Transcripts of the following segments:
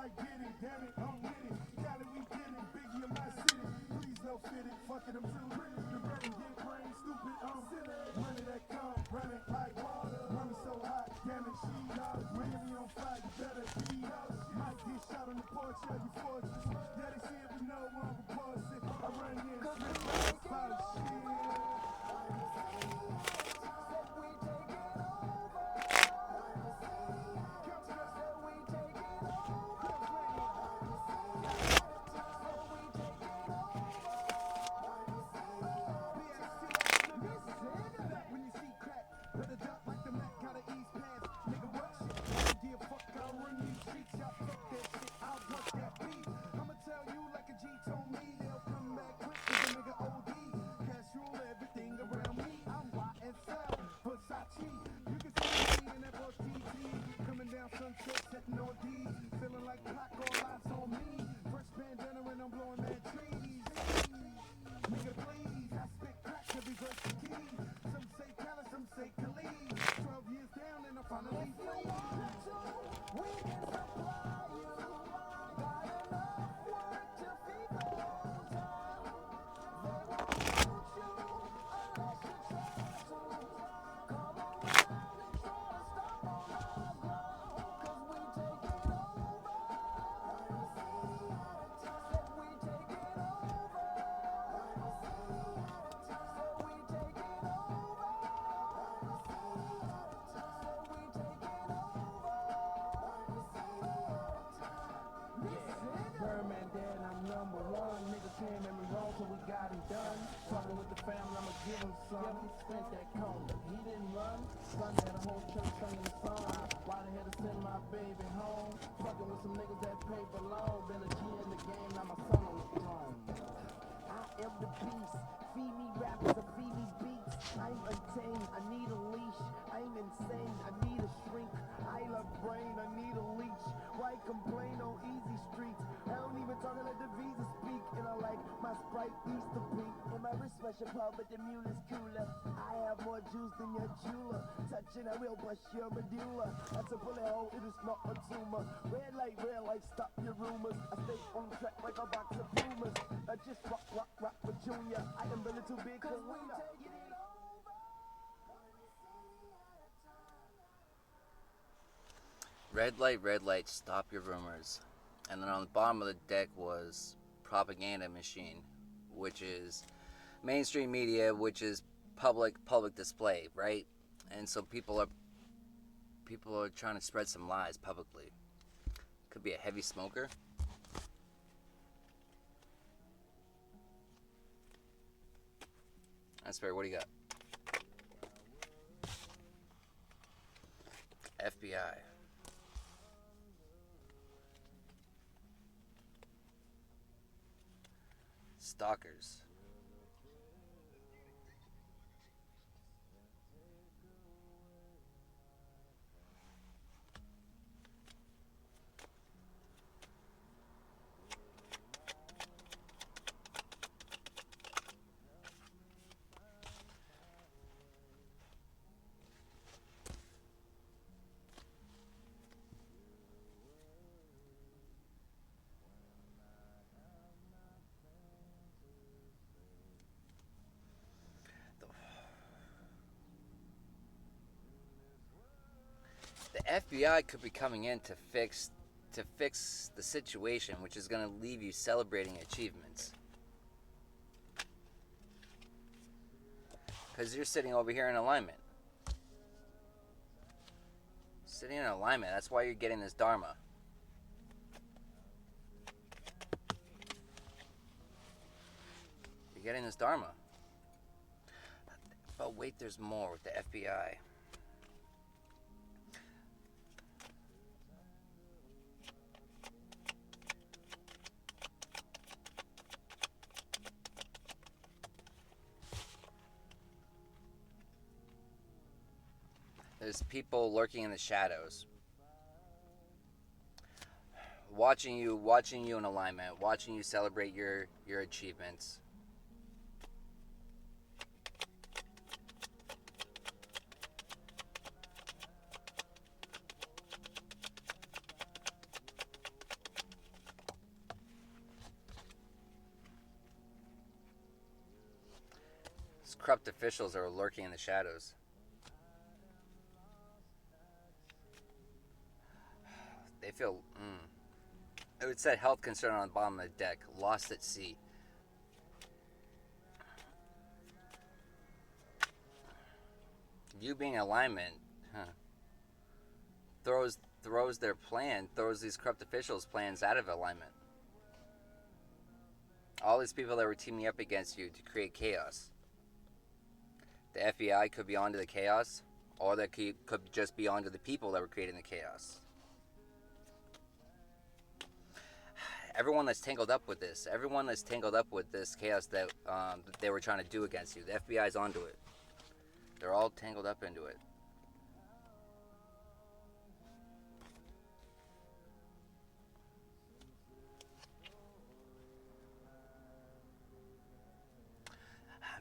might get it, damn it, I'm with it. Cali, we get it, Biggie in my city. Please don't fit it, fuck it, I'm too rich. The better get brain, stupid, I'm silly. Money that come, running like water. Money so hot, damn it, she Miami on fire, you better be. Might get shot on the porch of your fortress. Yeah, they see it, we know I'm repulsive. I run in, slip like solid shit. But the mule is cooler. I have more juice than your jeweler. Touching, I will bust your medulla. That's a bullet hole, it is not a tumor. Red light, stop your rumors. I stay on track like a box of Pumas. I just rock with Junior. I am really too big for winner. Red light, stop your rumors. And then on the bottom of the deck was propaganda machine, which is mainstream media, which is public display, right? And so people are trying to spread some lies publicly. Could be a heavy smoker. That's fair. What do you got? FBI. Stalkers. The FBI could be coming in to fix the situation, which is going to leave you celebrating achievements. Because you're sitting over here in alignment. Sitting in alignment, that's why you're getting this dharma. You're getting this dharma. But wait, there's more with the FBI. There's people lurking in the shadows, watching you in alignment, watching you celebrate your achievements. corrupt officials are lurking in the shadows. They feel. It said health concern on the bottom of the deck. Lost at sea. You being in alignment, throws their plan, throws these corrupt officials' plans out of alignment. All these people that were teaming up against you to create chaos. The FBI could be onto the chaos, or they could just be onto the people that were creating the chaos. Everyone that's tangled up with this, chaos that they were trying to do against you, the FBI's onto it. They're all tangled up into it.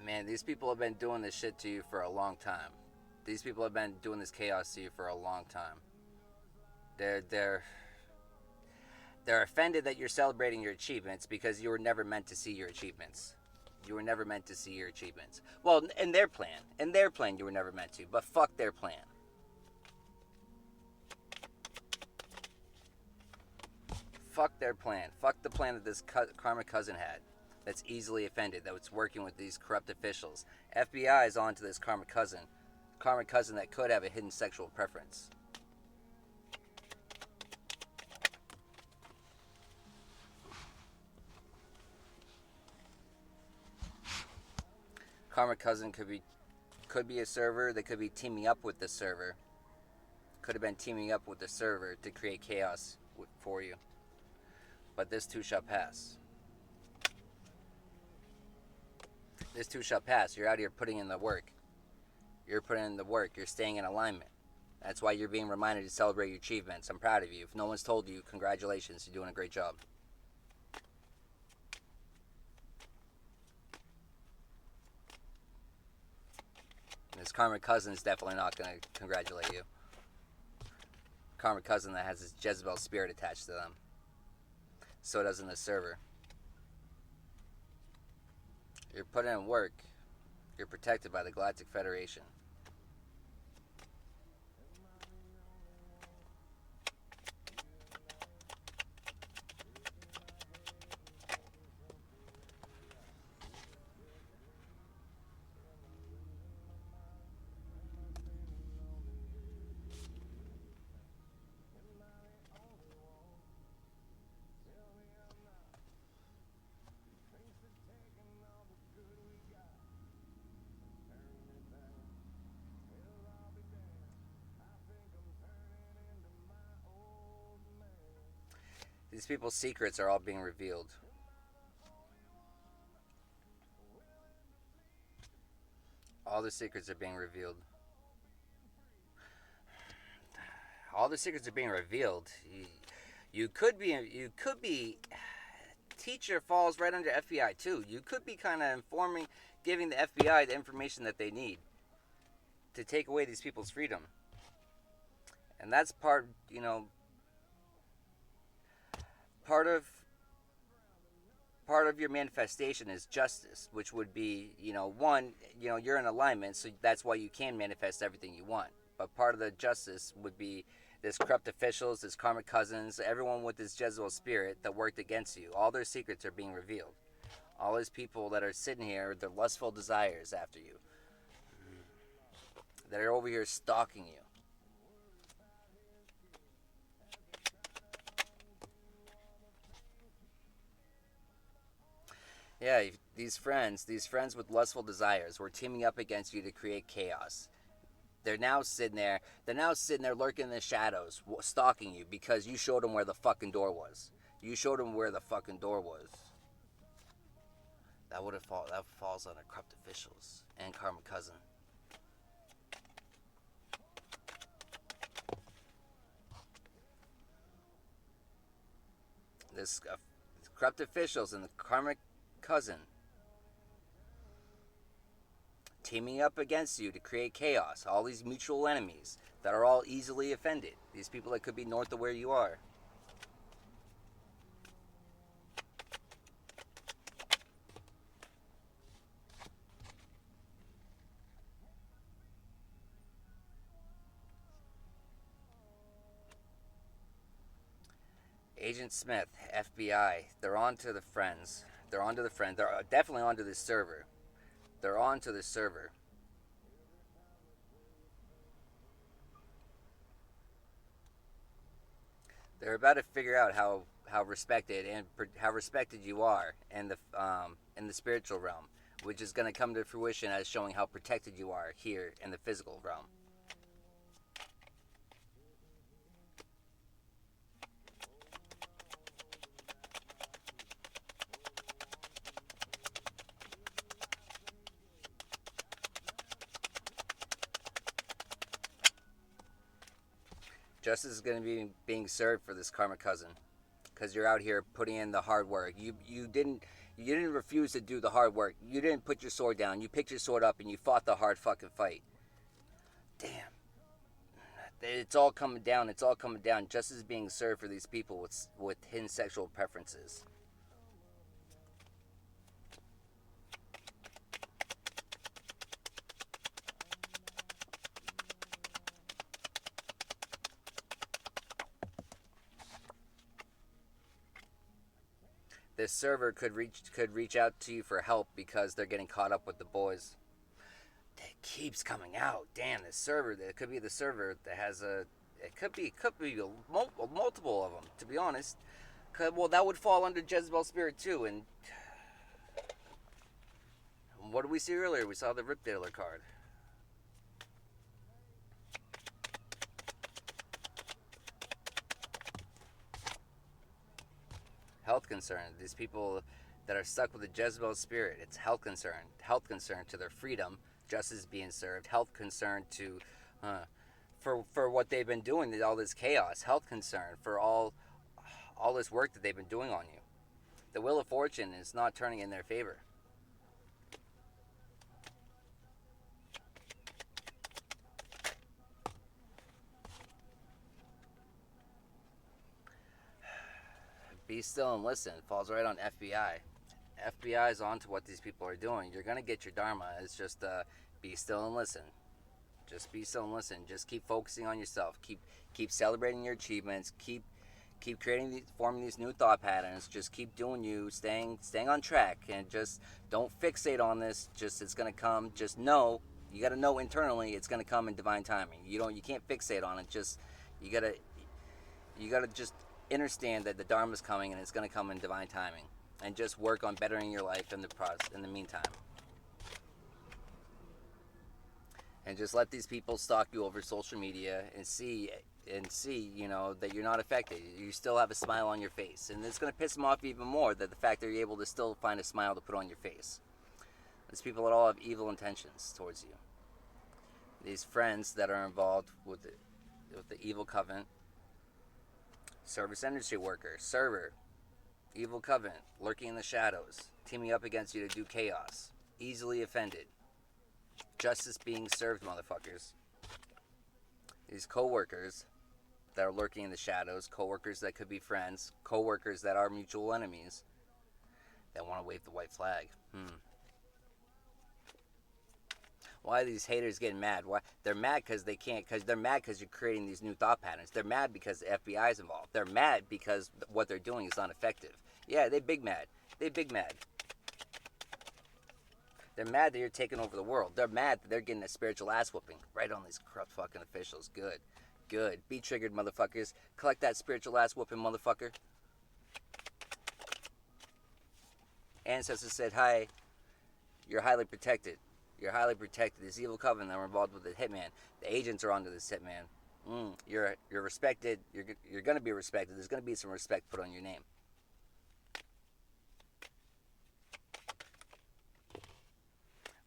Man, these people have been doing this shit to you for a long time. These people have been doing this chaos to you for a long time. They're offended that you're celebrating your achievements because you were never meant to see your achievements. You were never meant to see your achievements. Well, in their plan, you were never meant to. But fuck their plan. Fuck their plan. Fuck the plan that this karma cousin had. That's easily offended. That's working with these corrupt officials. FBI is onto this karma cousin. Karma cousin that could have a hidden sexual preference. Karma cousin could be a server. They could be teaming up with the server. Could have been teaming up with the server to create chaos for you. But this too shall pass. This too shall pass. You're out here putting in the work. You're putting in the work. You're staying in alignment. That's why you're being reminded to celebrate your achievements. I'm proud of you. If no one's told you, congratulations. You're doing a great job. This karma cousin is definitely not going to congratulate you. Karma cousin that has this Jezebel spirit attached to them. So doesn't the server. You're putting in work. You're protected by the Galactic Federation. These people's secrets are all being revealed. All the secrets are being revealed. All the secrets are being revealed. You could be. Teacher falls right under FBI too. You could be kind of giving the FBI the information that they need to take away these people's freedom. And that's part of your manifestation is justice, which would be, you're in alignment, so that's why you can manifest everything you want. But part of the justice would be this corrupt officials, this karmic cousins, everyone with this Jezebel spirit that worked against you. All their secrets are being revealed. All these people that are sitting here, their lustful desires after you, that are over here stalking you. Yeah, these friends with lustful desires were teaming up against you to create chaos. They're now sitting there lurking in the shadows, stalking you because you showed them where the fucking door was. That falls under corrupt officials and karma cousin. This corrupt officials and the karmic cousin teaming up against you to create chaos. All these mutual enemies that are all easily offended. These people that could be north of where you are. Agent Smith, FBI. They're on to the friends. They're on to the friends. They're definitely onto this server. They're on to this server. They're about to figure out how respected and how respected you are in the spiritual realm, which is going to come to fruition as showing how protected you are here in the physical realm. Justice is going to be being served for this karma cousin, because you're out here putting in the hard work. You didn't refuse to do the hard work. You didn't put your sword down. You picked your sword up and you fought the hard fucking fight. Damn. It's all coming down. It's all coming down. Justice is being served for these people with hidden sexual preferences. This server could reach out to you for help because they're getting caught up with the boys. It keeps coming out. Damn, this server. It could be the server that has a. It could be multiple of them. To be honest, well, that would fall under Jezebel spirit too. And what did we see earlier? We saw the Rip Dealer card. Health concern. These people that are stuck with the Jezebel spirit. It's health concern. Health concern to their freedom. Justice being served. Health concern to, for what they've been doing. All this chaos. Health concern for all this work that they've been doing on you. The Wheel of Fortune is not turning in their favor. Be still and listen. Falls right on FBI. FBI is on to what these people are doing. You're going to get your dharma. It's just be still and listen. Just be still and listen. Just keep focusing on yourself. Keep celebrating your achievements. Keep forming these new thought patterns. Just keep doing you, staying on track, and just don't fixate on this. Just it's going to come. Just know. You got to know internally it's going to come in divine timing. You can't fixate on it. Just you got to just understand that the dharma is coming and it's going to come in divine timing, and just work on bettering your life in the meantime, and just let these people stalk you over social media and see that you're not affected. You still have a smile on your face, and it's going to piss them off even more that the fact that you're able to still find a smile to put on your face. These people that all have evil intentions towards you, these friends that are involved with the evil covenant. Service industry worker, server, evil covenant, lurking in the shadows, teaming up against you to do chaos, easily offended, justice being served, motherfuckers. These co-workers that are lurking in the shadows, co-workers that could be friends, co-workers that are mutual enemies, that want to wave the white flag. Why are these haters getting mad? Why they're mad because they can't? Because they're mad because you're creating these new thought patterns. They're mad because the FBI is involved. They're mad because what they're doing is not effective. Yeah, they big mad. They big mad. They're mad that you're taking over the world. They're mad that they're getting a spiritual ass whooping right on these corrupt fucking officials. Good. Be triggered, motherfuckers. Collect that spiritual ass whooping, motherfucker. Ancestors said, hi. You're highly protected. You're highly protected. This evil coven that were involved with the hitman. The agents are onto this hitman. You're respected. You're going to be respected. There's going to be some respect put on your name.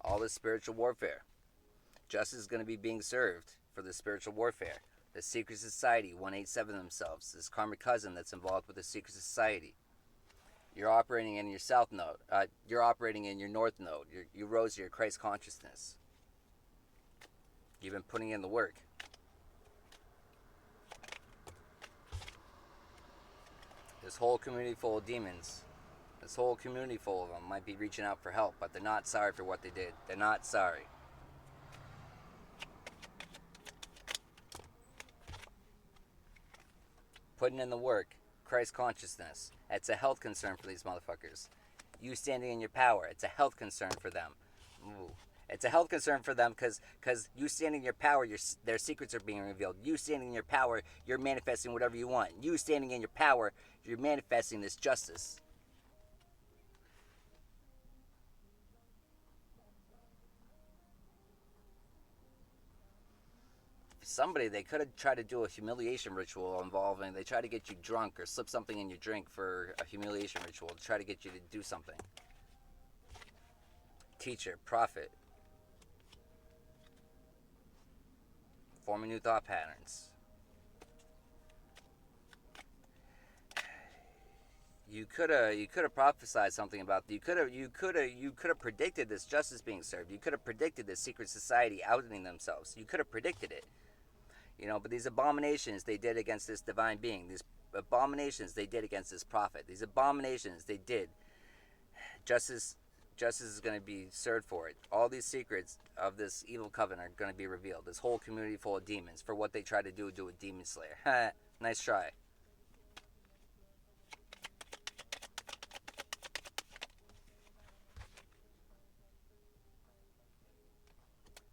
All this spiritual warfare. Justice is going to be being served for this spiritual warfare. The secret society 187 themselves. This karmic cousin that's involved with the secret society. You're operating in your south node. You're operating in your north node. You rose to your Christ consciousness. You've been putting in the work. This whole community full of demons. This whole community full of them might be reaching out for help, but they're not sorry for what they did. They're not sorry. Putting in the work. Christ consciousness. It's a health concern for these motherfuckers. You standing in your power. It's a health concern for them. Ooh. It's a health concern for them because you standing in your power, their secrets are being revealed. You standing in your power, you're manifesting whatever you want. You standing in your power, you're manifesting this justice. Somebody, they could have tried to do a humiliation ritual involving, they try to get you drunk or slip something in your drink for a humiliation ritual to try to get you to do something. Teacher, prophet, forming new thought patterns. You could have prophesied something about. You could have predicted this justice being served. You could have predicted this secret society outing themselves. You could have predicted it. But these abominations they did against this divine being, these abominations they did against this prophet, these abominations they did, justice is going to be served for it. All these secrets of this evil covenant are going to be revealed. This whole community full of demons for what they tried to do with Demon Slayer. Nice try.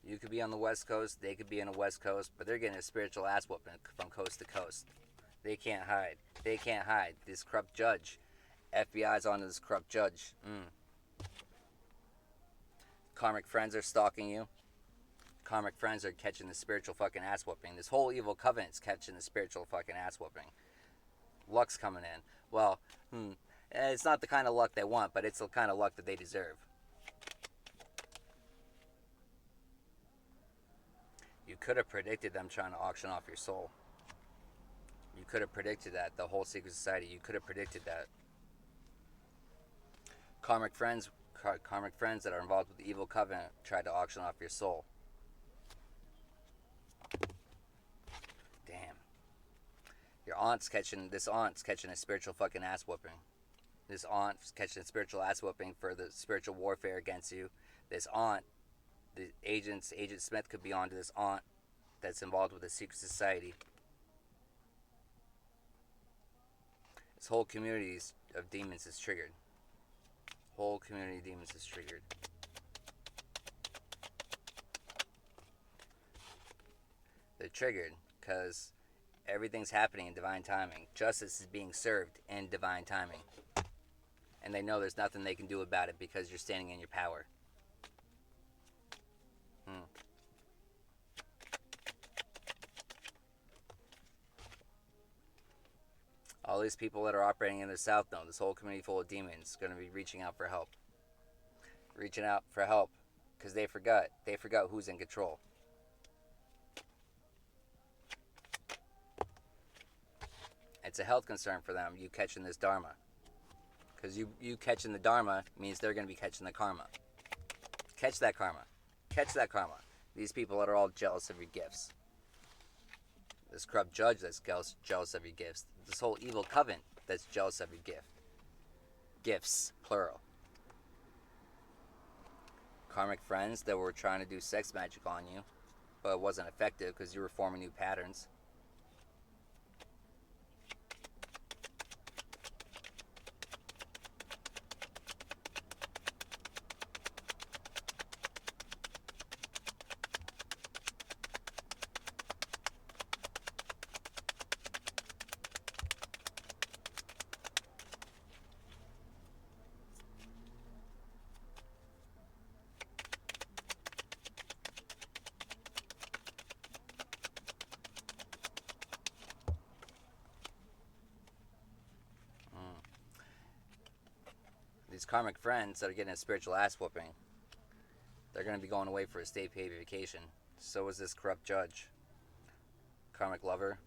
You could be on the West Coast, they could be on the West Coast, but they're getting a spiritual ass whooping from coast to coast. They can't hide. They can't hide. This corrupt judge. FBI's on this corrupt judge. Karmic friends are stalking you. Karmic friends are catching the spiritual fucking ass whooping. This whole evil covenant's catching the spiritual fucking ass whooping. Luck's coming in. Well, it's not the kind of luck they want, but it's the kind of luck that they deserve. You could have predicted them trying to auction off your soul. You could have predicted that. The whole secret society, you could have predicted that. Karmic friends that are involved with the evil covenant tried to auction off your soul. Damn. This aunt's catching a spiritual fucking ass whooping. This aunt's catching a spiritual ass whooping for the spiritual warfare against you. This aunt, Agent Smith could be on to this aunt that's involved with the secret society. This whole community of demons is triggered. Whole community of demons is triggered. They're triggered because everything's happening in divine timing. Justice is being served in divine timing. And they know there's nothing they can do about it because you're standing in your power. All these people that are operating in the South Node, this whole community full of demons, is going to be reaching out for help. Reaching out for help because they forgot who's in control. It's a health concern for them, you catching this dharma. Because you catching the dharma means they're going to be catching the karma. Catch that karma. Catch that karma. These people that are all jealous of your gifts. This corrupt judge that's jealous of your gifts. This whole evil covenant that's jealous of your gift. Gifts, plural. Karmic friends that were trying to do sex magic on you, but it wasn't effective because you were forming new patterns. These karmic friends that are getting a spiritual ass whooping, they're going to be going away for a state paid vacation. So is this corrupt judge. Karmic lover.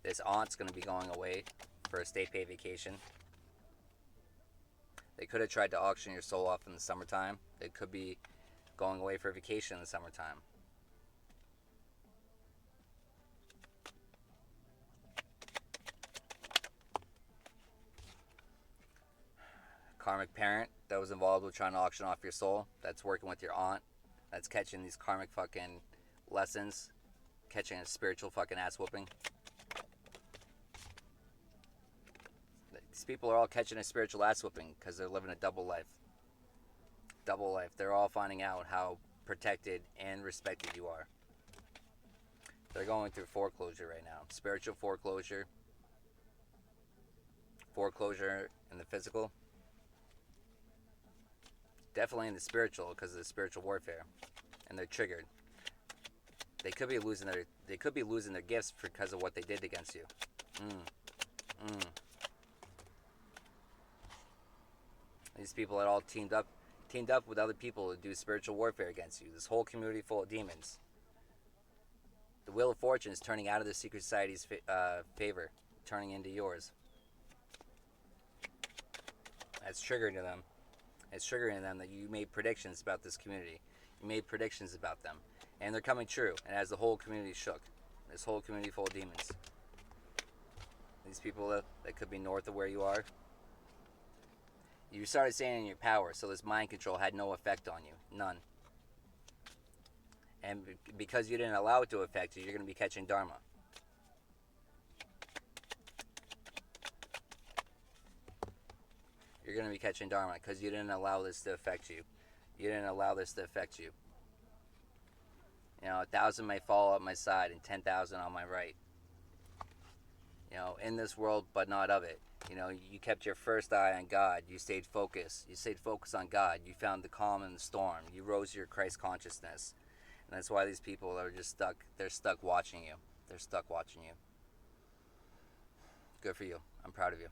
This aunt's going to be going away for a state paid vacation. They could have tried to auction your soul off in the summertime. They could be going away for a vacation in the summertime. Karmic parent that was involved with trying to auction off your soul, that's working with your aunt, that's catching these karmic fucking lessons, catching a spiritual fucking ass whooping. These people are all catching a spiritual ass whooping because they're living a double life. Double life. They're all finding out how protected and respected you are. They're going through foreclosure right now. Spiritual foreclosure. Foreclosure in the physical. Definitely in the spiritual because of the spiritual warfare. And they're triggered. They could be losing their gifts because of what they did against you. These people had all teamed up with other people to do spiritual warfare against you. This whole community full of demons. The Wheel of Fortune is turning out of the secret society's favor, turning into yours. That's triggering to them. It's triggering to them that you made predictions about this community. You made predictions about them. And they're coming true. And as the whole community shook. This whole community full of demons. These people that could be north of where you are. You started staying in your power, so this mind control had no effect on you. None. And because you didn't allow it to affect you, you're going to be catching dharma. You're going to be catching dharma because you didn't allow this to affect you. You didn't allow this to affect you. You know, 1,000 may fall at my side and 10,000 on my right. You know, in this world, but not of it. You know, you kept your first eye on God. You stayed focused. You stayed focused on God. You found the calm in the storm. You rose to your Christ consciousness. And that's why these people are just stuck. They're stuck watching you. They're stuck watching you. Good for you. I'm proud of you.